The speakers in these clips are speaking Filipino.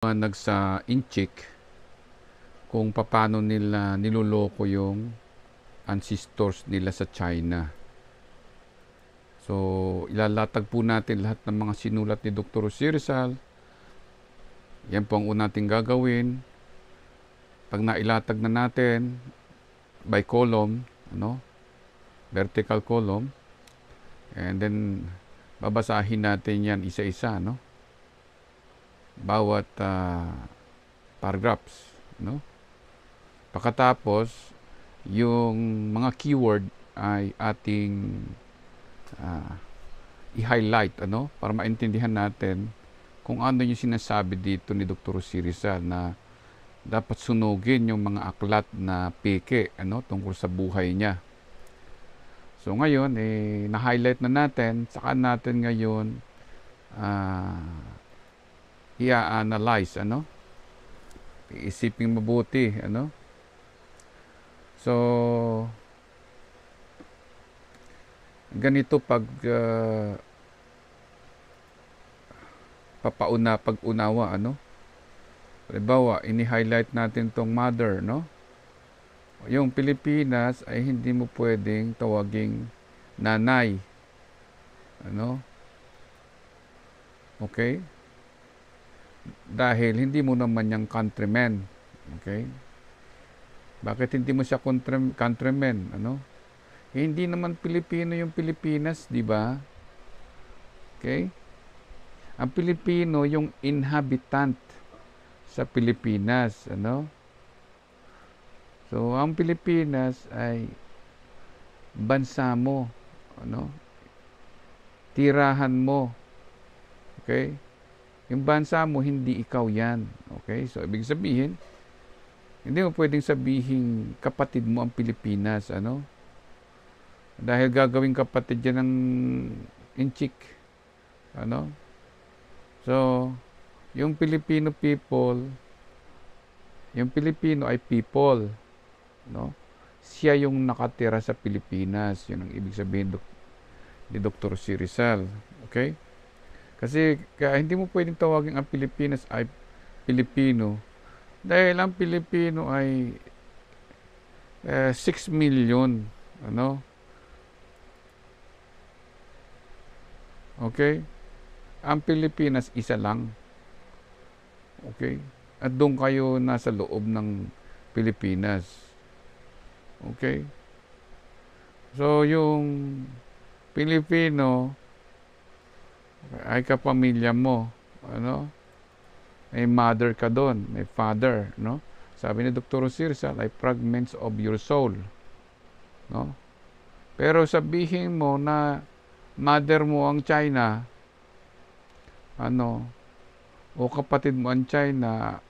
Liwanag sa Inchik kung paano nila niloloko yung ancestors nila sa China. So, ilalatag po natin lahat ng mga sinulat ni Dr. Jose Rizal. Yan po ang una natin gagawin. Pag nailatag na natin by column, vertical column, and then babasahin natin yan isa-isa, bawat paragraphs, Pagkatapos, yung mga keyword ay ating i-highlight, para maintindihan natin kung ano yung sinasabi dito ni Dr. Jose Rizal na dapat sunugin yung mga aklat na peke, tungkol sa buhay niya. So ngayon, na-highlight na natin, saka natin ngayon i-analyze, iisipin mabuti, So, ganito pag pag-unawa, Halimbawa, ini-highlight natin tong mother, Yung Pilipinas ay hindi mo pwedeng tawaging nanay. Okay? Dahil hindi mo naman yung countrymen. Okay? Bakit hindi mo siya countrymen, Hindi naman Pilipino yung Pilipinas, di ba? Okay? Ang Pilipino yung inhabitant sa Pilipinas, So, ang Pilipinas ay bansa mo, Tirahan mo. Okay? Yung bansa mo, hindi ikaw yan. Okay? So, ibig sabihin, hindi mo pwedeng sabihin kapatid mo ang Pilipinas, Dahil gagawing kapatid yan ng Inchik, So, yung Filipino people, yung Pilipino ay people, Siya yung nakatira sa Pilipinas. Yun ang ibig sabihin ni Dr. Jose Rizal. Okay? Kasi hindi mo pwedeng tawagin ang Pilipinas ay Pilipino dahil ang Pilipino ay 6 million, Okay? Ang Pilipinas isa lang. Okay? At doon kayo nasa loob ng Pilipinas. Okay? So, yung Pilipino ay kapamilya mo, May mother ka doon, may father, Sabi ni Dr. Jose Rizal ay fragments of your soul, Pero sabihin mo na mother mo ang China, o kapatid mo ang China,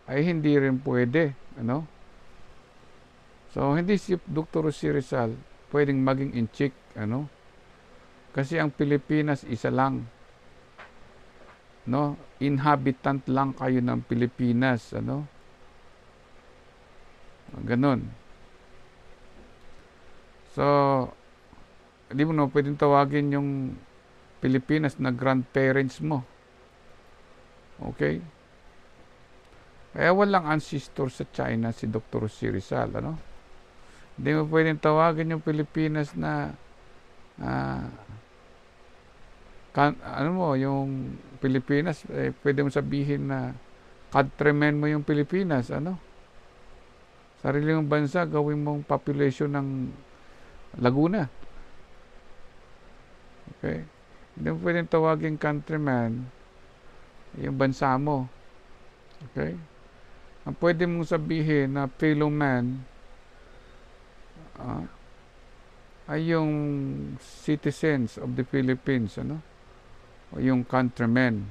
ay hindi rin pwede, So, hindi si Dr. Jose Rizal pwedeng maging Inchik, Kasi ang Pilipinas isa lang, Inhabitant lang kayo ng Pilipinas, Ganon. So, hindi mo na pwedeng tawagin yung Pilipinas na grandparents mo. Okay? Kaya walang ancestor sa China si Dr. Jose Rizal, Hindi mo pwedeng tawagin yung Pilipinas na yung Pilipinas, pwede mo sabihin na countrymen mo yung Pilipinas, Sarili mong bansa, gawin mong population ng Laguna. Okay? Hindi mo pwedeng tawagin countryman yung bansa mo. Okay? Ang pwede mong sabihin na fellow man ay yung citizens of the Philippines, O yung countrymen.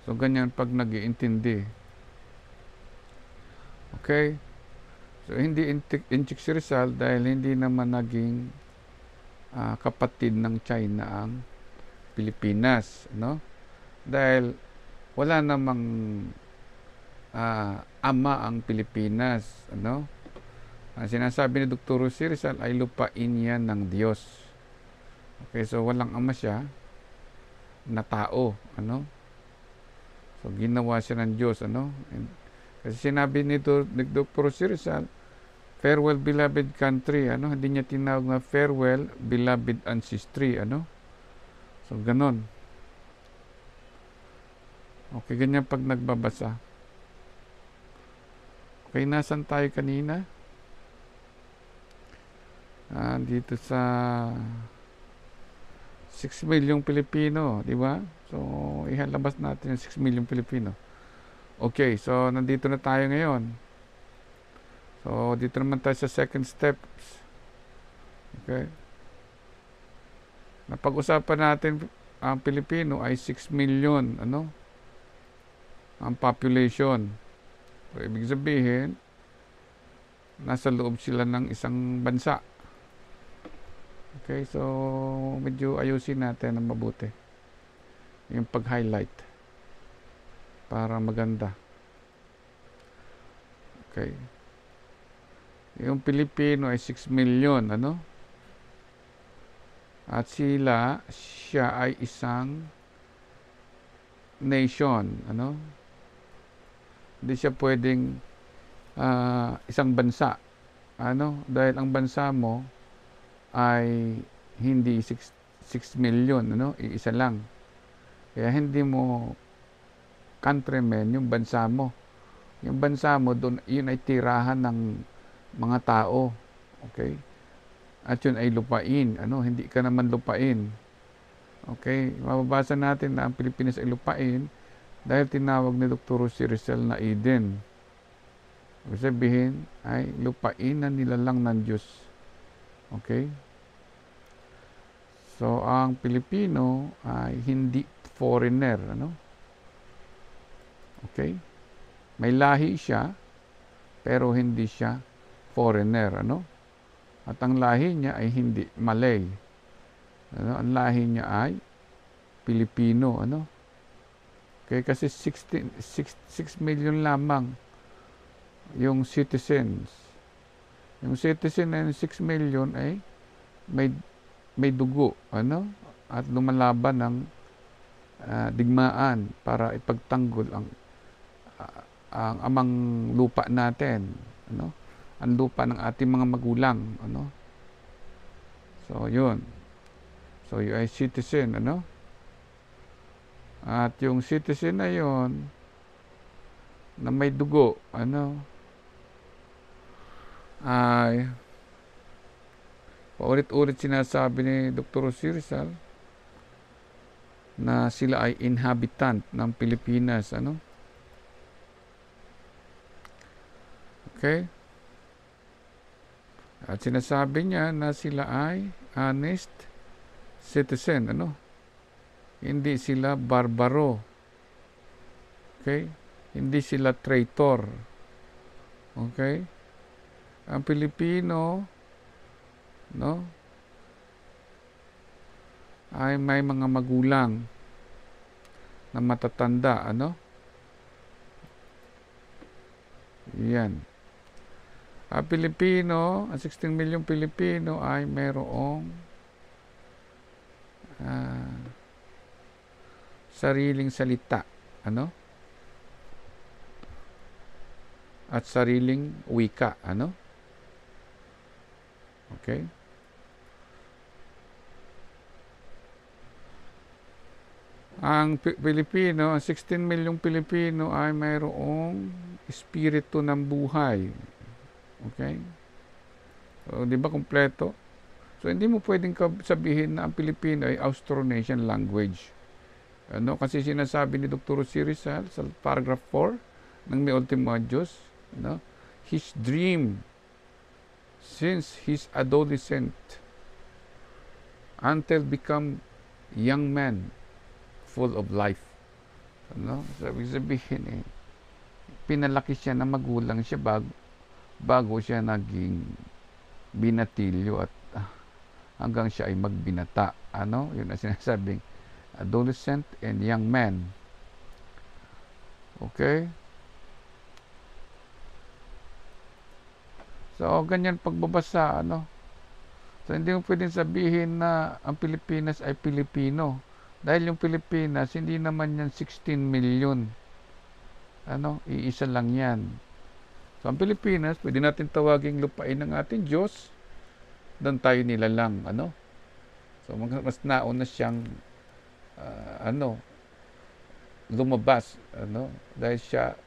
So, ganyan pag nag-iintindi. Okay? So, hindi Inchik si Rizal dahil hindi naman naging kapatid ng China ang Pilipinas, Dahil wala namang ama ang Pilipinas, Ang sinasabi ni Dr. Jose Rizal ay lupain yan ng Diyos. Okay, so walang ama siya na tao, So, ginawa siya ng Diyos, ano? Kasi sinabi ni Dr. Rizal, farewell beloved country, ano? Hindi niya tinawag na farewell beloved ancestry, ano? So, ganon. Okay, ganyan pag nagbabasa. Okay, nasan tayo kanina? Dito sa 6 milyong Pilipino, di ba? So, ihalabas natin yung 6 milyong Pilipino. Okay, so nandito na tayo ngayon. So, dito naman tayo sa second steps. Okay. Napag-usapan natin ang Pilipino ay 6 million, ano? Ang population. So, ibig sabihin, nasa loob sila ng isang bansa. Okay, so medyo ayusin natin ng mabuti yung pag-highlight para maganda. Okay. Yung Pilipino ay 6 million, ano? At siya ay isang nation, ano? Hindi siya pwedeng isang bansa, ano? Dahil ang bansa mo ay hindi 6 million, ano? Iisa lang. Kaya hindi mo countrymen yung bansa mo. Yung bansa mo, doon, yun ay tirahan ng mga tao. Okay? At yun ay lupain. Ano? Hindi ka naman lupain. Okay? Mababasa natin na ang Pilipinas ay lupain dahil tinawag ni Dr. Rizal na Eden. Ibig sabihin ay lupain na nilalang ng Diyos. Okay? So, ang Pilipino ay hindi foreigner, ano? Okay? May lahi siya, pero hindi siya foreigner, ano? At ang lahi niya ay hindi Malay. Ano? Ang lahi niya ay Pilipino, ano? Okay, kasi 6 million lamang yung citizens. Yung citizen ng 6 million ay may dugo, ano? At lumalaban ng digmaan para ipagtanggol ang amang lupa natin, ano? Ang lupa ng ating mga magulang, ano? So, yun. So, you ay citizen, ano? At yung citizen na yun, na may dugo, ano? Ay paulit-ulit sinasabi ni Dr. Rizal na sila ay inhabitant ng Pilipinas, ano? Okay? At sinasabi niya na sila ay honest citizen, ano? Hindi sila barbaro. Okay? Hindi sila traitor. Okay? Ang Pilipino, no? Ay may mga magulang na matatanda, ano? Yan. Ang Pilipino, ang 16 milyong Pilipino ay mayroong sariling salita, ano? At sariling wika, ano? Okay? Ang Pilipino, ang 16 milyong Pilipino ay mayroong espiritu ng buhay. Okay? So, di ba kumpleto? So, hindi mo pwedeng sabihin na ang Pilipino ay Austronesian language. Ano? Kasi sinasabi ni Dr. Rizal sa paragraph 4 ng Mi Ultimo Diyos, no? His dream since his adolescent until become young man full of life. Ano? Sabi sabihin pinalaki siya na magulang siya bago siya naging binatilyo at hanggang siya ay magbinata. Ano? Yun ang sinasabing adolescent and young man. Okay? So, ganyan pagbabasa, ano? So, hindi mo pwedeng sabihin na ang Pilipinas ay Pilipino. Dahil yung Pilipinas, hindi naman yan 16 million. iisa lang yan. So, ang Pilipinas, pwede natin tawaging lupain ng ating Diyos, doon tayo nilalang, So, mas nauna siyang, lumabas, dahil siya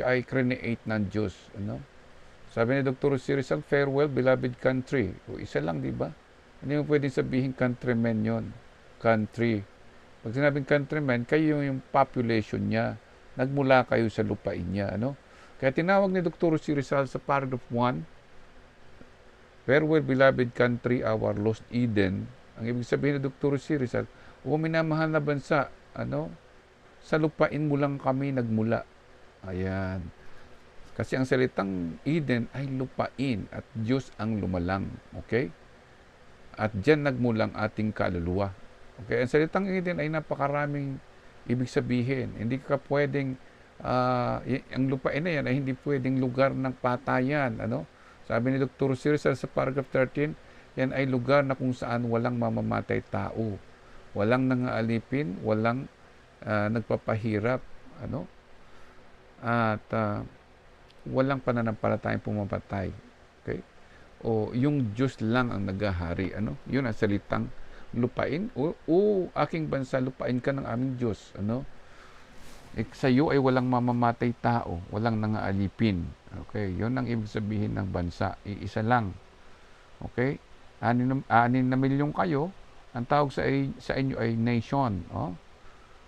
ay create ng Diyos, Sabi ni Dr. Rizal, farewell, beloved country. O, isa lang, di ba? Hindi mo pwedeng sabihin countrymen yon, country. Pag sinabing countrymen, kayo yung population niya. Nagmula kayo sa lupain niya, Kaya tinawag ni Dr. Rizal sa paragraph 1, farewell, beloved country, our lost Eden. Ang ibig sabihin ni Dr. Rizal, o minamahal na bansa, sa lupain mo lang kami nagmula. Ayan. Kasi ang salitang Eden ay lupain at Diyos ang lumalang. Okay? At diyan nagmulang ating kaluluwa. Okay? Ang salitang Eden ay napakaraming ibig sabihin. Hindi ka pwedeng, ang lupain na yan ay hindi pwedeng lugar ng patayan. Sabi ni Dr. Rizal sa paragraph 13, yan ay lugar na kung saan walang mamamatay tao. Walang nangaalipin, walang nagpapahirap, at walang pananampalatayang pumapatay. Okay? O yung Diyos lang ang naghahari, Yun ang salitang lupain. O aking bansa, lupain ka ng aming Diyos, sa iyo ay walang mamamatay tao, walang nangaalipin. Okay? Yun ang ibig sabihin ng bansa. Iisa lang. Okay? 6 na milyong kayo, ang tawag sa inyo ay nation.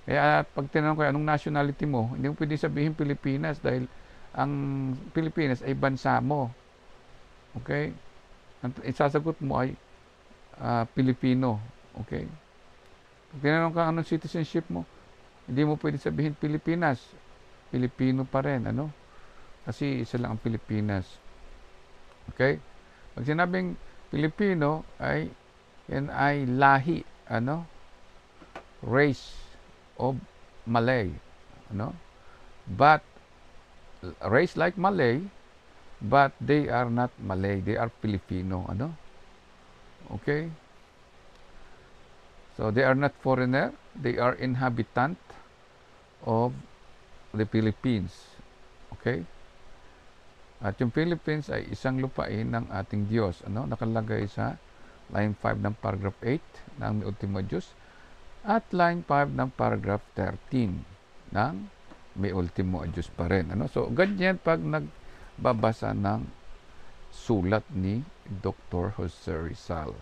Kaya pag tinanong ko, anong nationality mo? Hindi mo pwede sabihin Pilipinas dahil ang Pilipinas ay bansa mo. Okay? Ang isasagot mo ay Pilipino. Okay? Pag tinanong ka, anong citizenship mo? Hindi mo pwede sabihin Pilipinas. Pilipino pa rin. Kasi isa lang ang Pilipinas. Okay? Pag sinabing Pilipino, yan ay lahi. Race of Malay. But, race like Malay, but they are not Malay. They are Filipino. Okay? So, they are not foreigner. They are inhabitant of the Philippines. Okay? At yung Philippines ay isang lupain ng ating Diyos. Nakalagay sa line 5 ng paragraph 8 ng Ultimo Diyos at line 5 ng paragraph 13 ng May Ultimo Diyos pa rin. So, ganyan pag nagbabasa ng sulat ni Dr. Jose Rizal.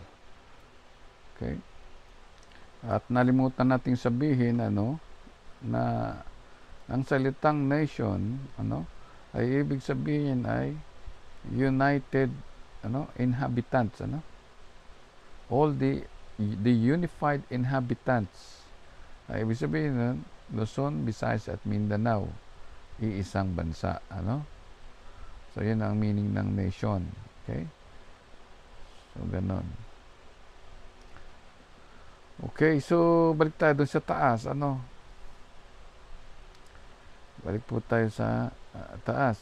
Okay? At nalimutan nating sabihin, na ang salitang nation, ay ibig sabihin ay united, inhabitants, all the unified inhabitants. Ay ibig sabihin, Luzon, Visayas at Mindanao, iisang bansa, So, yun ang meaning ng nation. Okay? So, ganon. Okay, so balik tayo dun sa taas, Balik po tayo sa taas.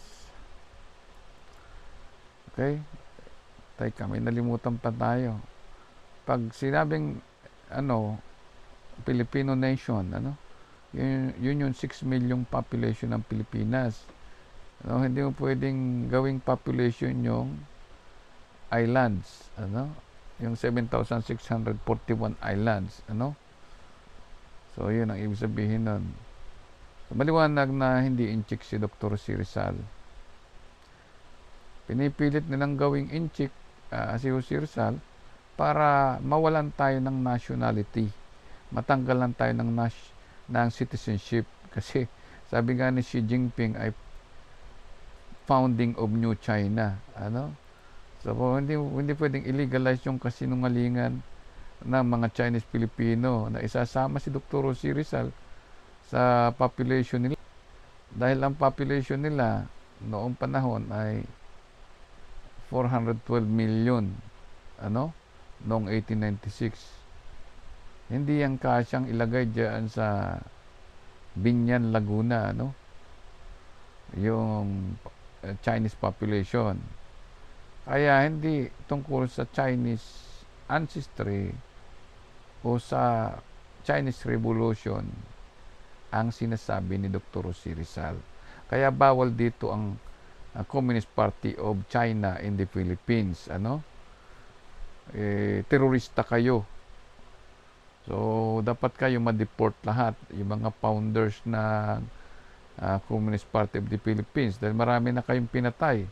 Okay? Teka, may nalimutan pa tayo. Pag sinabing, Filipino nation, yun yung 6 million population ng Pilipinas. Hindi mo pwedeng gawing population yung islands, yung 7,641 islands, So, yun ang ibig sabihin nun. So, maliwanag na hindi inchik si Dr. Rizal. Pinipilit nilang gawing inchik si Jose Rizal para mawalan tayo ng nationality. Matanggalan tayo ng citizenship. Kasi sabi nga ni Xi Jinping ay founding of New China. So, hindi pwedeng illegalize yung kasinungalingan ng mga Chinese Filipino na isasama si Dr. Jose Rizal sa population nila. Dahil ang population nila noong panahon ay 412 million, noong 1896. Hindi yan kasyang ilagay diyan sa Binyan, Laguna, yung Chinese population. Kaya hindi tungkol sa Chinese ancestry o sa Chinese Revolution ang sinasabi ni Dr. Jose Rizal. Kaya bawal dito ang Communist Party of China in the Philippines. Terorista kayo. So, dapat kayo ma-deport lahat, yung mga founders ng Communist Party of the Philippines, dahil marami na kayong pinatay.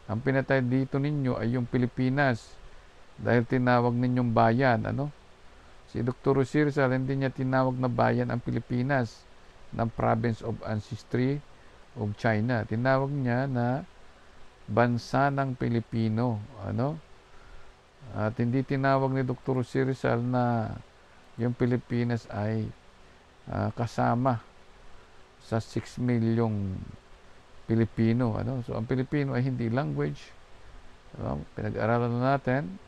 Ang pinatay dito ninyo ay yung Pilipinas, dahil tinawag ninyong bayan. Si Dr. Rizal, hindi niya tinawag na bayan ang Pilipinas ng Province of Ancestry of China. Tinawag niya na bansa ng Pilipino. At hindi tinawag ni Dr. Rizal na yung Pilipinas ay kasama sa 6 milyong Pilipino. So, ang Pilipino ay hindi language. Pinag-aralan na natin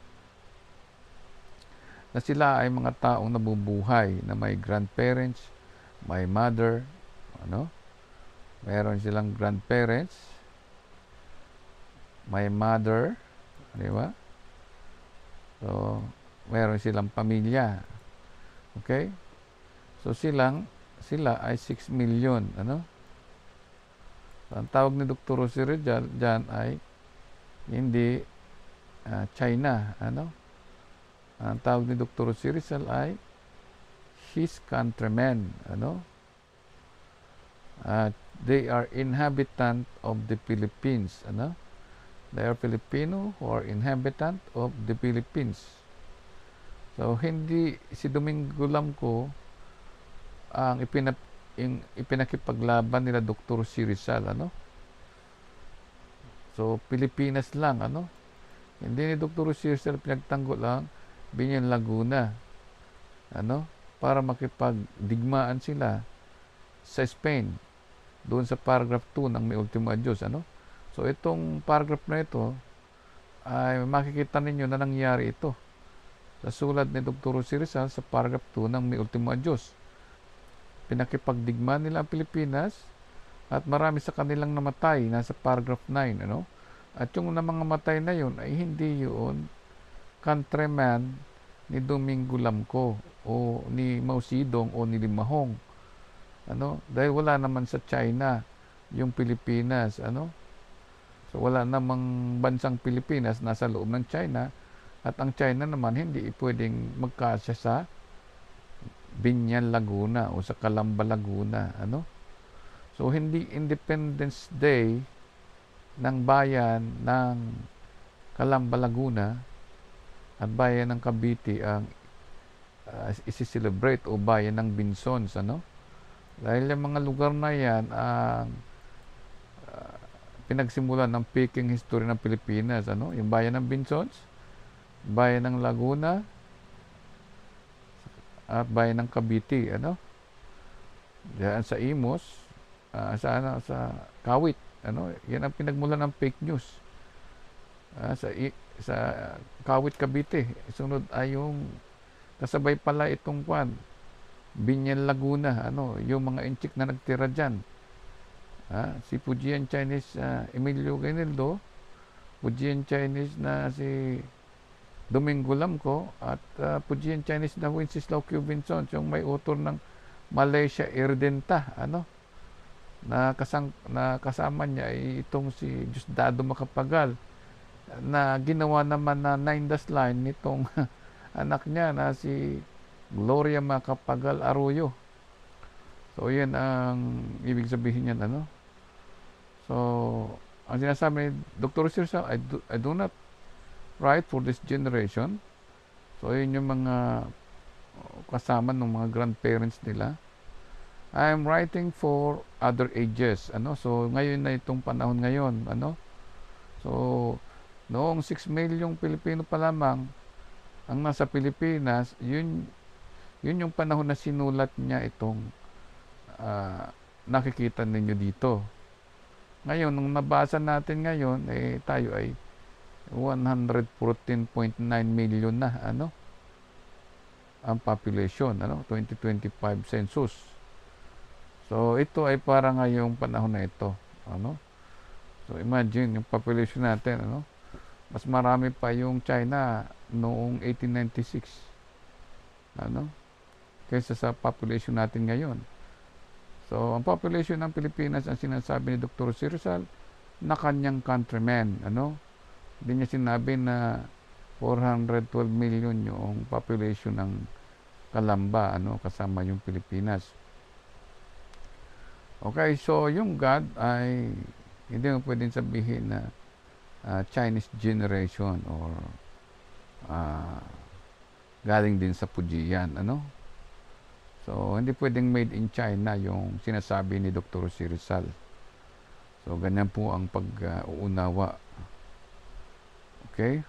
na sila ay mga taong nabubuhay, na may grandparents, may mother, meron silang grandparents, may mother, di ba? So, meron silang pamilya. Okay? So, sila ay 6 million. So, ang tawag ni Dr. Rizal dyan ay hindi China. Ang tawag ni Dr. Rizal ay his countrymen. They are inhabitant of the Philippines. They are Filipino who are inhabitant of the Philippines. So, hindi si Domingo Lamco ang ipinakipaglaban nila Dr. Rizal. So, Pilipinas lang. Hindi ni Dr. Rizal pinagtanggol lang Binyan Laguna. Para makipagdigmaan sila sa Spain. Doon sa paragraph 2 ng May Ultimo Adios. So, itong paragraph na ito, ay makikita ninyo na nangyari ito sa sulat ni Dr. Rizal sa paragraph 2 ng May Ultimo Adios. Pinakipagdigmaan nila ang Pilipinas at marami sa kanilang namatay, nasa paragraph 9. At yung mga matay na yun ay hindi yun countryman ni Domingo Lamco o ni Mao Zedong o ni Limahong. Dahil wala naman sa China yung Pilipinas. So, wala namang bansang Pilipinas nasa loob ng China. At ang China naman hindi pwedeng magkasya sa Binyan Laguna o sa Calamba Laguna. So, hindi Independence Day ng bayan ng Calamba Laguna at bayan ng Cavite ang isi-celebrate o bayan ng Binsons. Dahil yung mga lugar na yan ang pinagsimulan ng Peking history ng Pilipinas. Yung bayan ng Binsons, bayan ng Laguna, at bayan ng Cavite. Diyan sa Imos, sa Kawit. Yan ang pinagmulan ng fake news. Sa Kawit, Cavite. Sunod ay yung kasabay pala itong Binyan Laguna. Yung mga inchik na nagtira dyan. Si Fujian Chinese Emilio Gainildo, Fujian Chinese na si Domingo Lamco, at Fujian Chinese na Wenceslao Q. Vincent, yung may author ng Malaysia Irdenta. Na kasama niya ay itong si Diosdado Macapagal, na ginawa naman na 9-dash line nitong anak niya na si Gloria Macapagal Arroyo. So, yan ang ibig sabihin niyan. So, ang sinasabi ni Dr. Rizal, I do not write for this generation. So, yun yung mga kasama ng mga grandparents nila. I am writing for other ages. So, ngayon na itong panahon ngayon. So, noong 6 milyong Pilipino pa lamang ang nasa Pilipinas, yun yung panahon na sinulat niya itong nakikita ninyo dito. Ngayon, nung nabasa natin ngayon, tayo ay 114.9 million na ang population, 2025 census. So, ito ay para ngayong panahon na ito. So, imagine yung population natin, mas marami pa yung China noong 1896. Kaysa sa population natin ngayon. So, ang population ng Pilipinas, ang sinasabi ni Dr. Sirsal, na kanyang countrymen, ano? Hindi niya sinabi na 412 million yung population ng Kalamba, ano, kasama yung Pilipinas. Okay, so yung God ay hindi mo pwedeng sabihin na Chinese generation or uh, galing din sa Pujian, ano? So, hindi pwedeng made in China yung sinasabi ni Dr. Si Rizal. So, ganyan po ang pag-uunawa. Okay?